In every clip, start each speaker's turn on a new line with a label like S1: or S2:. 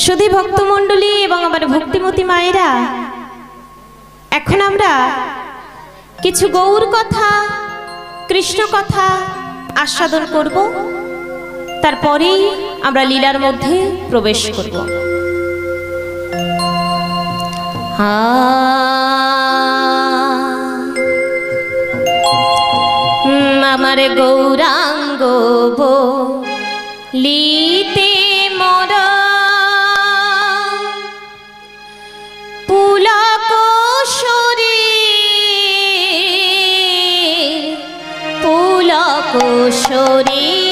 S1: সুধী ভক্তমণ্ডলী এবং আমার ভক্তিমতী মায়েরা, এখন আমরা কিছু গৌর কথা, কৃষ্ণ কথা আস্বাদন করব। তারপরেই আমরা লীলার মধ্যে প্রবেশ করব। আমার গৌরাঙ্গ লিতে মরা পুলক শরীর, পুলক শরীর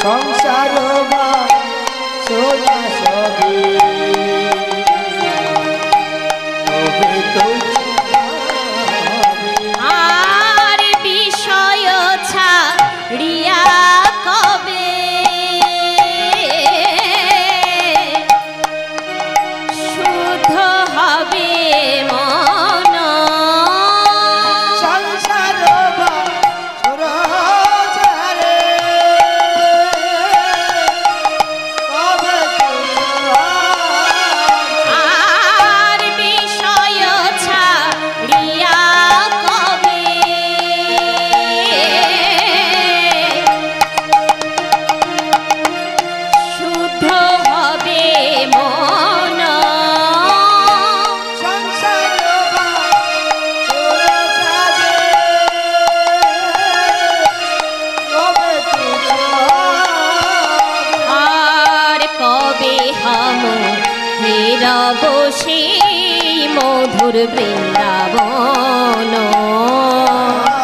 S2: সংসার বা সোনা সবে
S1: মধুর বৃন্দাবন।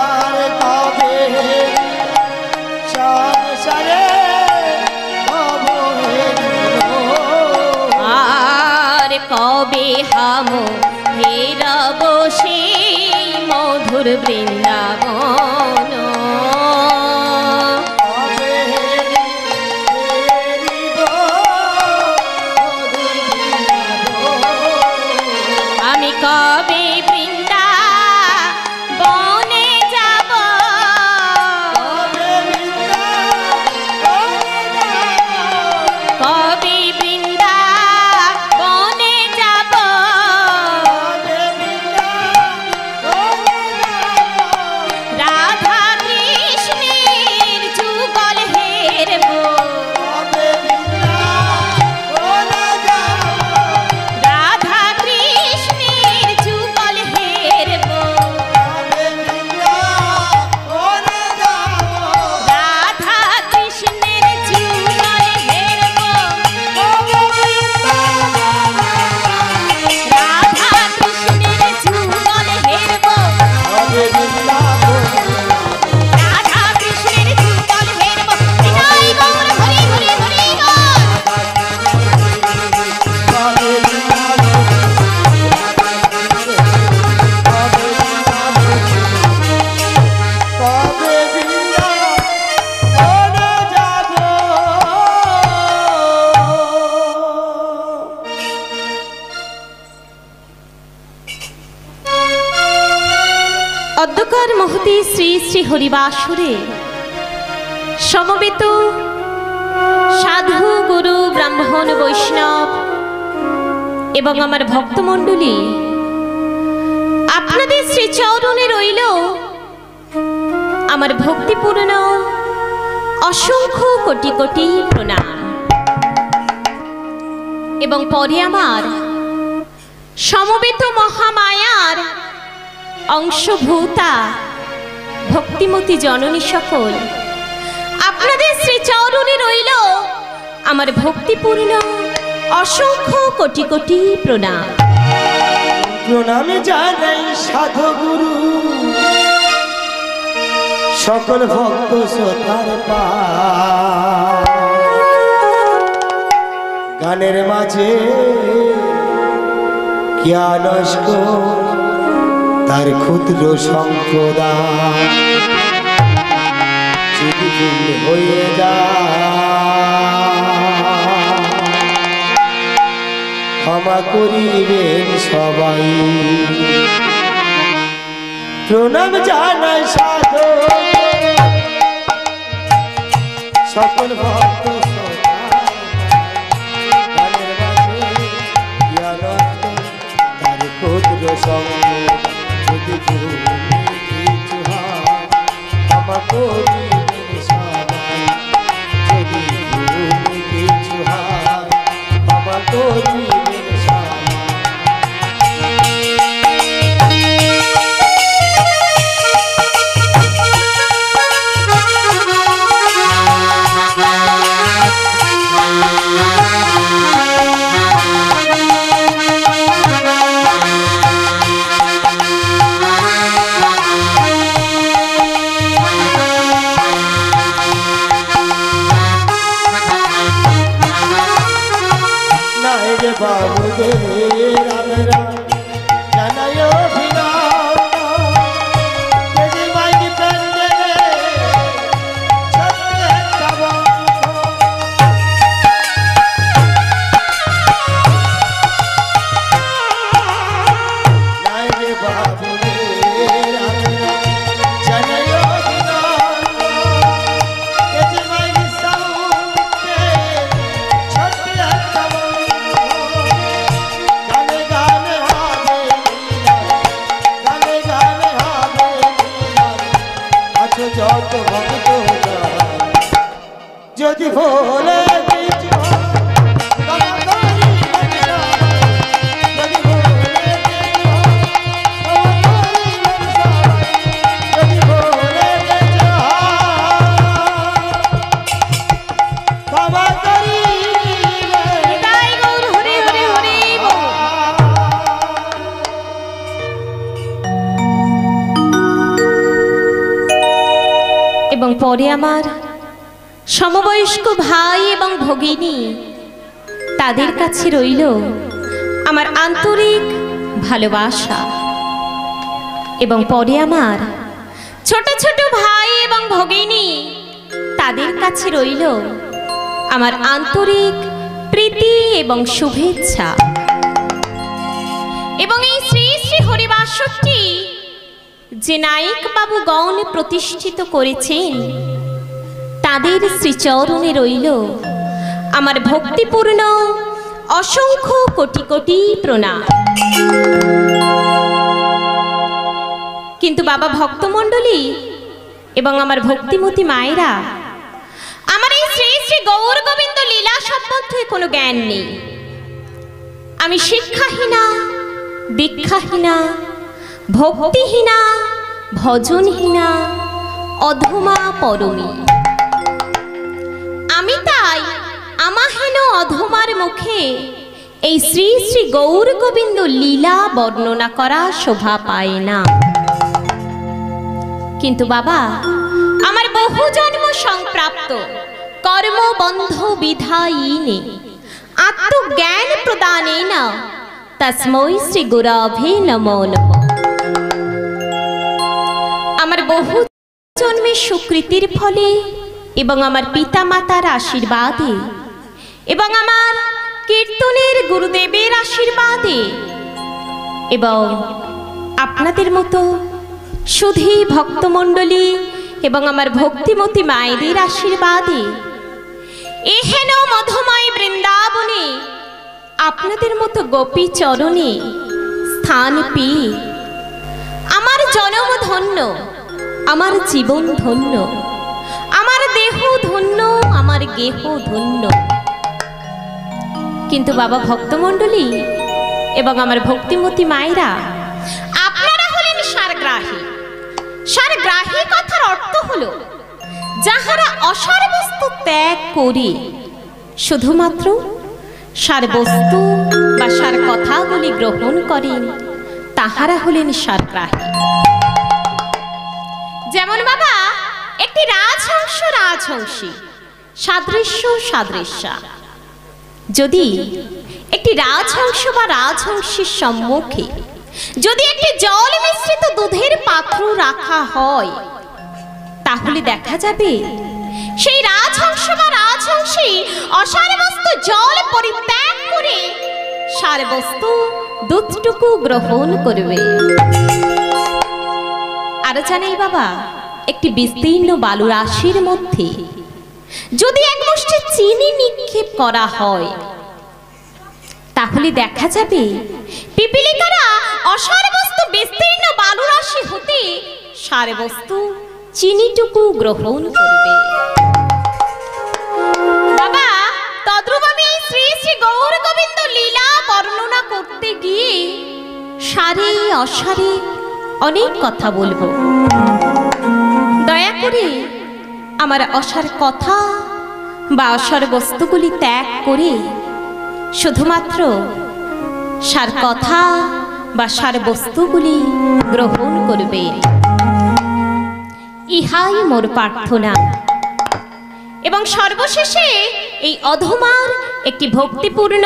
S2: আর কবে সংসারে
S1: আর কবে হাম হেরব সেই মধুর বৃন্দাবন। আমি কবে বৃন্দাবনে যাব, কবে বৃন্দাবনে যাব, রাধা কৃষ্ণের যুগল হেরব, রাধা কৃষ্ণের যুগল হেরব, রাধা কৃষ্ণের যুগল হেরব, রাধা কৃষ্ণের যুগল হেরব, রাধা কৃষ্ণের যুগল হেরব। বিনাই গৌর হরি হরি হরি বল।
S2: কবে বৃন্দাবনে যাব।
S1: অধ্যকার মহতি শ্রী শ্রী হরিবাসুরে সমবেত সাধু গুরু ব্রাহ্মণ বৈষ্ণব এবং আমার ভক্তমণ্ডলী, আপনাদের শ্রীচরণে রইল আমার ভক্তিপূর্ণ অসংখ্য কোটি কোটি প্রণাম। এবং পরে আমার সমবেত মহামায়ার অংশভূতা ভক্তিমতী জননী সকল, আপনাদের শ্রীচরণে রইল আমার ভক্তিপূর্ণ অসংখ্য কোটি কোটি প্রণাম।
S2: প্রণাম জানাই সাধু গুরু সকল ভক্ত শ্রদ্ধার গানের মাঝে জ্ঞানস্ক তার ক্ষুদ্র সম্প্রদায় যদি ভুল হয়ে যায় ক্ষমা করিবেন সবাই। প্রণাম জানাই সাধু সকল ভক্ত গানের মাঝে জ্ঞানস্ক তার ক্ষুদ্র সঙ্গ যদি ভুল কিছু হয় ক্ষমা করিবেন সবাই। যদি ভুল কিছু হয় ক্ষমা করিবেন সবাই। নাই রে বা
S3: এবং পরে আমার সমবয়স্ক ভাই এবং ভগিনী, তাদের কাছে রইল আমার আন্তরিক ভালোবাসা। এবং পরে আমার ছোট ছোট ভাই এবং ভগিনী, তাদের কাছে রইল আমার আন্তরিক প্রীতি এবং শুভেচ্ছা। এবং এই শ্রী শ্রী হরিবাসরটি যে নায়ক বাবু গণ প্রতিষ্ঠিত করেছেন, তাদের শ্রীচরণে রইল আমার ভক্তিপূর্ণ অসংখ্য কোটি কোটি প্রণাম। কিন্তু বাবা ভক্তমণ্ডলী এবং আমার ভক্তিমতী মায়েরা, আমার এই শ্রী শ্রী গৌর গোবিন্দ লীলা সম্বন্ধে কোনো জ্ঞান নেই। আমি শিক্ষাহীনা, দীক্ষাহীনা, ভক্তিহীনা, ভজনহীনা, অধমা পরমী। আমি তাই আমাহেন অধমার মুখে এই শ্রী শ্রী গৌর গোবিন্দ লীলা বর্ণনা করা শোভা পায় না। কিন্তু বাবা আমার বহু জন্ম সংপ্রাপ্ত কর্মবন্ধ বিধায়িনী আত্মজ্ঞান প্রদানেন তস্मै শ্রী গুরবে নমো নমঃ। আমার বহু জন্মের সুকৃতির ফলে এবং আমার পিতা মাতার আশীর্বাদে এবং আমার কীর্তনের গুরুদেবের আশীর্বাদে এবং আপনাদের মতো সুধী ভক্তমণ্ডলী এবং আমার ভক্তিমতী মায়েদের আশীর্বাদে এহেন মধুময় বৃন্দাবনে আপনাদের মতো গোপী চরণে স্থান পেয়ে আমার জনম ধন্য, আমার জীবন ধন্য, আমার দেহ ধন্য, আমার গেহ ধন্য। কিন্তু বাবা ভক্তমণ্ডলী এবং আমার ভক্তিমতী মায়েরা, আপনারা হলেন সারগ্রাহী। সারগ্রাহী কথার অর্থ হলো যাহারা অসার বস্তু ত্যাগ করে শুধুমাত্র সার বস্তু বা সার কথাগুলি গ্রহণ করেন, তাহারা হলেন সারগ্রাহী। যেমন বাবা একটি রাজহংস, রাজহংসী, সাদৃশ্য, সাদৃশ্যা। যদি একটি রাজহংস বা রাজহংসীর সম্মুখে যদি একটি জল মিশ্রিত দুধের পাত্র রাখা হয়, তাহলে দেখা যাবে সেই রাজহংস বা রাজহংসী অসার বস্তু জল পরিত্যাগ করে সার বস্তু দুধটুকু গ্রহণ করবে। আরো জানাই বাবা, একটি বিস্তীর্ণ বালুরাশির মধ্যে যদি এক মুষ্টি চিনি নিক্ষেপ করা হয়, তাহলে দেখা যাবে পিপিলিকারা অসার বস্তু বিস্তীর্ণ বালুরাশি হতে সার বস্তু চিনিটুকু গ্রহণ করবে। বাবা তদ্রূপ আমি শ্রী শ্রী গৌর গোবিন্দ লীলা বর্ণনা করতে গিয়ে সারে অসারে অনেক কথা বলবো। দয়া করে আমার অসার কথা বা অসার বস্তুগুলি ত্যাগ করে শুধুমাত্র সার কথা বা সার বস্তুগুলি গ্রহণ করবে, ইহাই মোর প্রার্থনা। এবং সর্বশেষে এই অধমার একটি ভক্তিপূর্ণ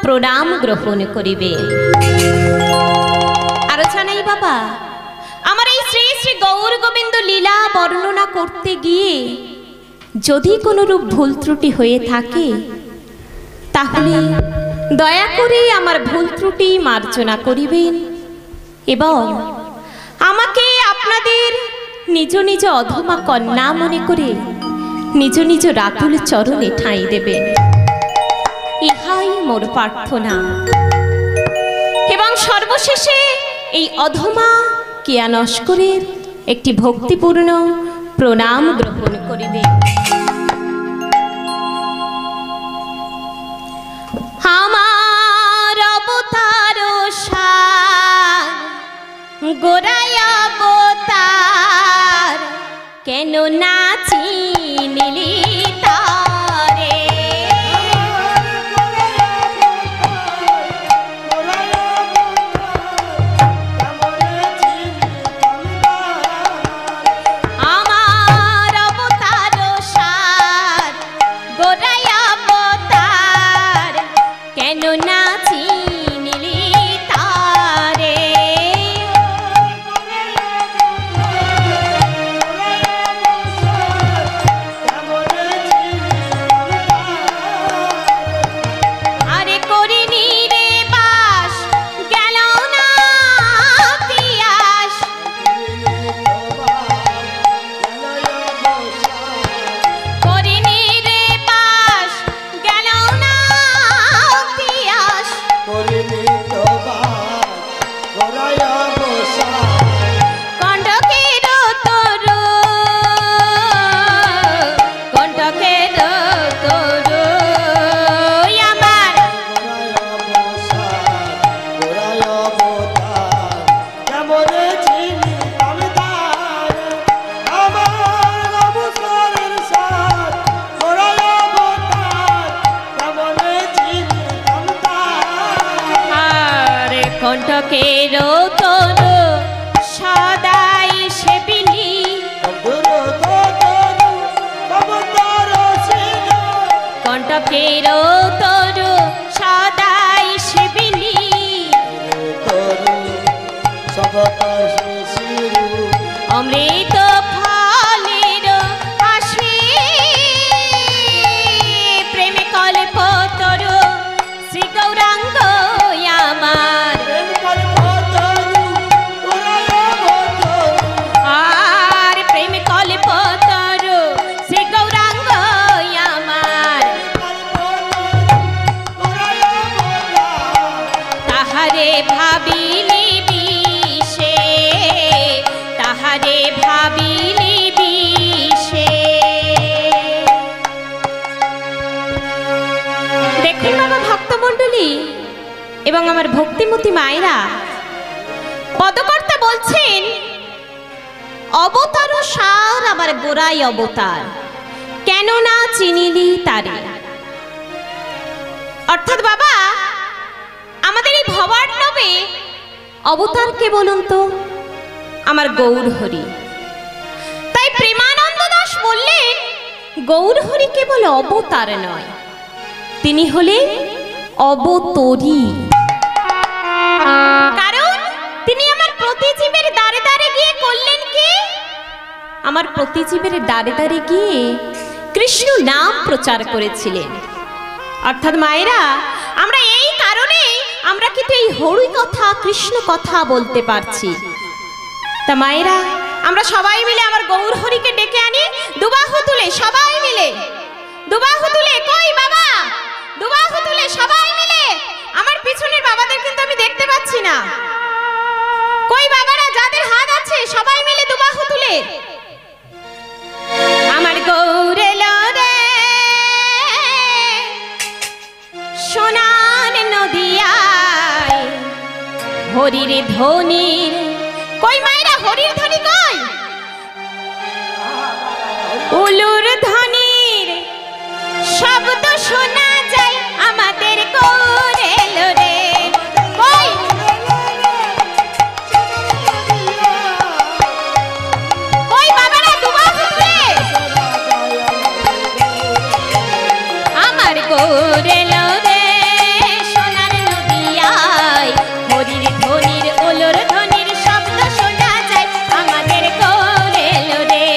S3: প্রণাম গ্রহণ করিবে। আরো জানাই বাবা, আমার এই শ্রী শ্রী গৌর গোবিন্দ লীলা বর্ণনা করতে গিয়ে যদি কোনো রূপ ভুল ত্রুটি হয়ে থাকে, তাহলে দয়া করে আমার ভুল ত্রুটি মার্জনা করিবেন এবং আমাকে আপনাদের নিজ নিজ অধমা কন্যা মনে করে নিজ নিজ রাতুল চরণে ঠাঁই দেবেন, ইহাই মোর প্রার্থনা। এবং সর্বশেষে এই অধমা কিয়া নস্করের একটি ভক্তিপূর্ণ প্রণাম গ্রহণ করিবে। আমার অবতার সার গোড়ায় অবতার, কেন না চিনিলি তারে? আমার কণ্ঠকের তরু কণ্ঠকের তরু আমার আরে কণ্ঠকের তরু সদাই সেবিলি কণ্ঠকের তরু সদাই সেবিলি অমৃত ফলের আসে প্রেমে কল্প তরু শ্রী গৌরাঙ্গ আমার আর প্রেমে কল্প তরু শ্রী গৌরাঙ্গ আমার তাহারে ভাবিলি বিষে তাহারে ভাবিলি বিষে দেখুন বাবা ভক্তমণ্ডলী এবং আমার ভক্তিমতী মায়েরা পদকর্তা বলছেন অবতার সার আমার গোড়াই অবতার কেন না চিনিলি তারে অর্থাৎ বাবা আমাদের এই ভবার্ণবে অবতার কে বলুন তো আমার গৌর হরি তাই প্রেমানন্দ দাস বললেন গৌর হরি কেবল অবতার নয় তিনি হলেন অবতরী কারণ তিনি আমার প্রতিজীবের দ্বারে দ্বারে গিয়ে করলেন কি আমার প্রতিজীবের দ্বারে দ্বারে গিয়ে কৃষ্ণ নাম প্রচার করেছিলেন অর্থাৎ মায়েরা আমরা এই কারণে আমরা কিন্তু এই হরি কথা কৃষ্ণ কথা বলতে পারছি তা মায়েরা আমরা সবাই মিলে আমার গৌর হরিকে ডেকে আনি দুবাহু তুলে সবাই মিলে দুবাহু তুলে কই বাবা দুবাহু তুলে সবাই মিলে আমার পিছনের বাবাদের কিন্তু আমি দেখতে পাচ্ছি না কই বাবারা যাদের হাত আছে সবাই মিলে দুবাহু তুলে আমার গৌর এলো রে সোনার নদিয়ায় হরির ধ্বনির কই মায়েরা হরির ধ্বনি কই উলুর ধ্বনির শব্দ শোনা যায় আমাদের গৌর এলো রে কই কই বাবারা দুবাহু তুলে আমার গৌর এলো রে সোনার নদিয়ায় হরির ধ্বনির উলুর ধ্বনির শব্দ শোনা যায় আমাদের গৌর এলো রে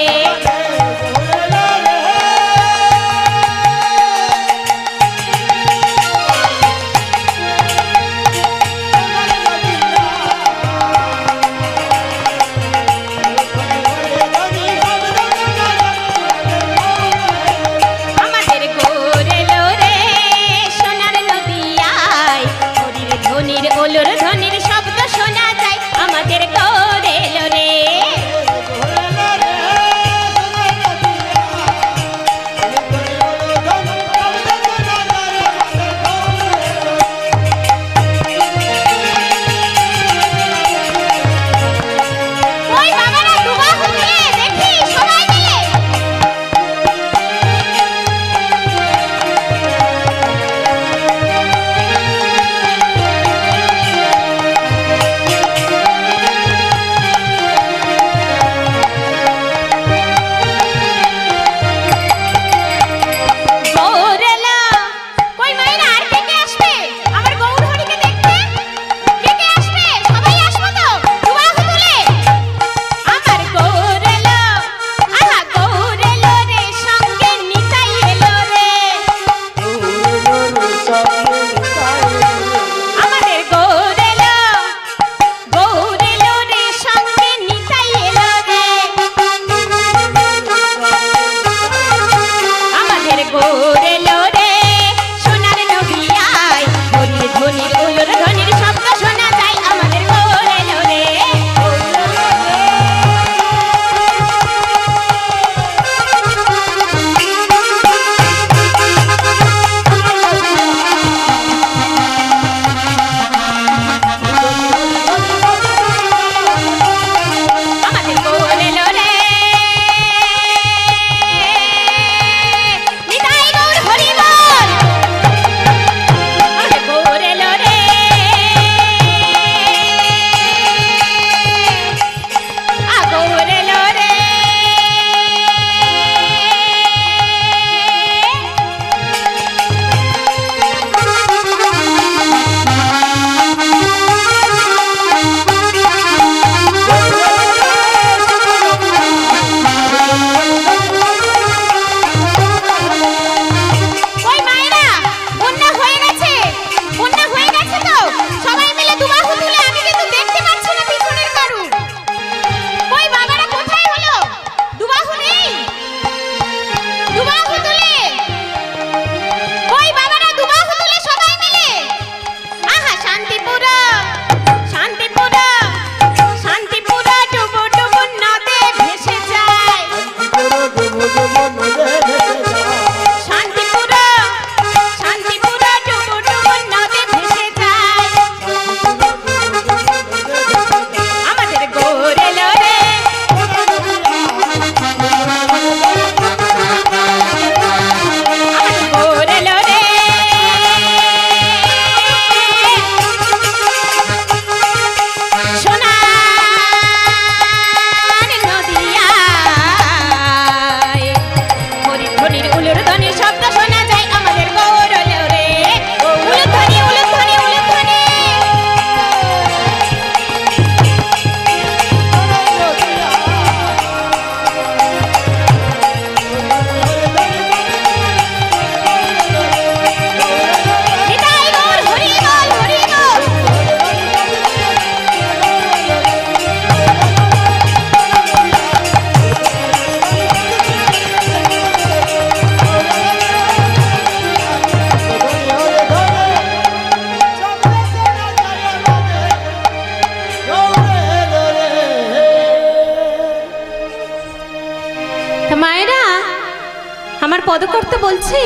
S3: পদকর্তা বলছে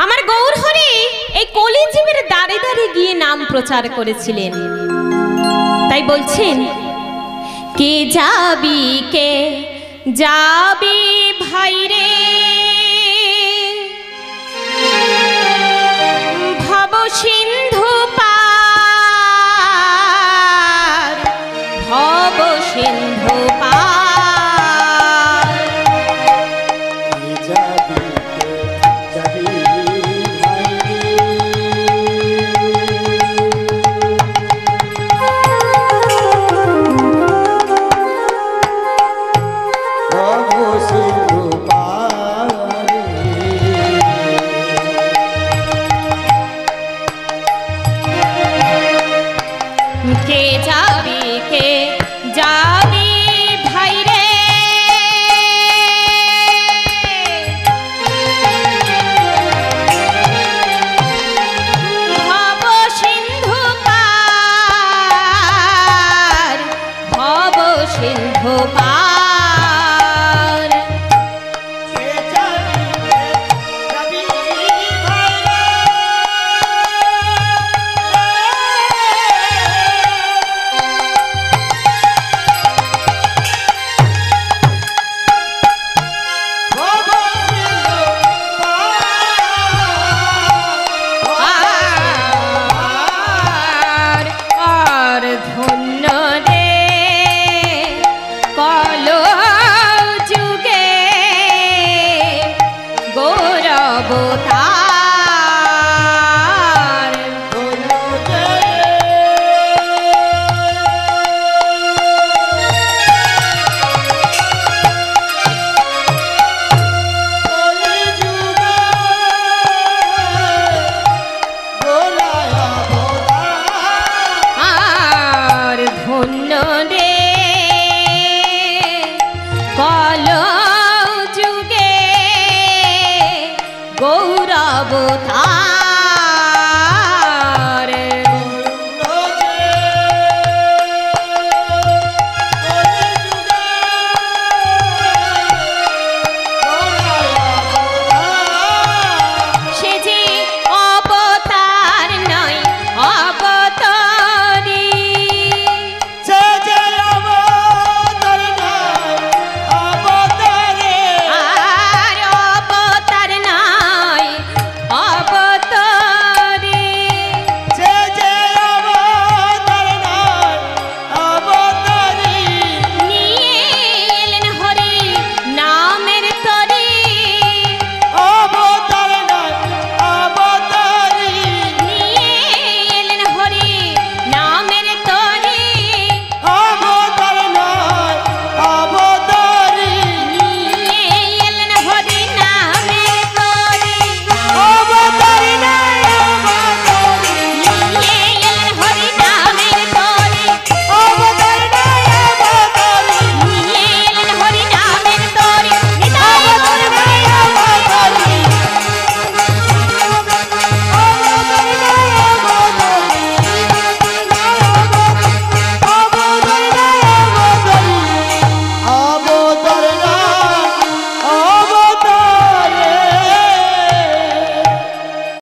S3: আমার গৌরহরি এই কলিজীবের দাঁড়ে দাঁড়ে গিয়ে নাম প্রচার করেছিলেন, তাই বলছেন কে যাবি ভাই রে ভব সিন্ধু পার, ভব সিন্ধু পার।
S2: যাবি যাবি
S3: কে যাবি কে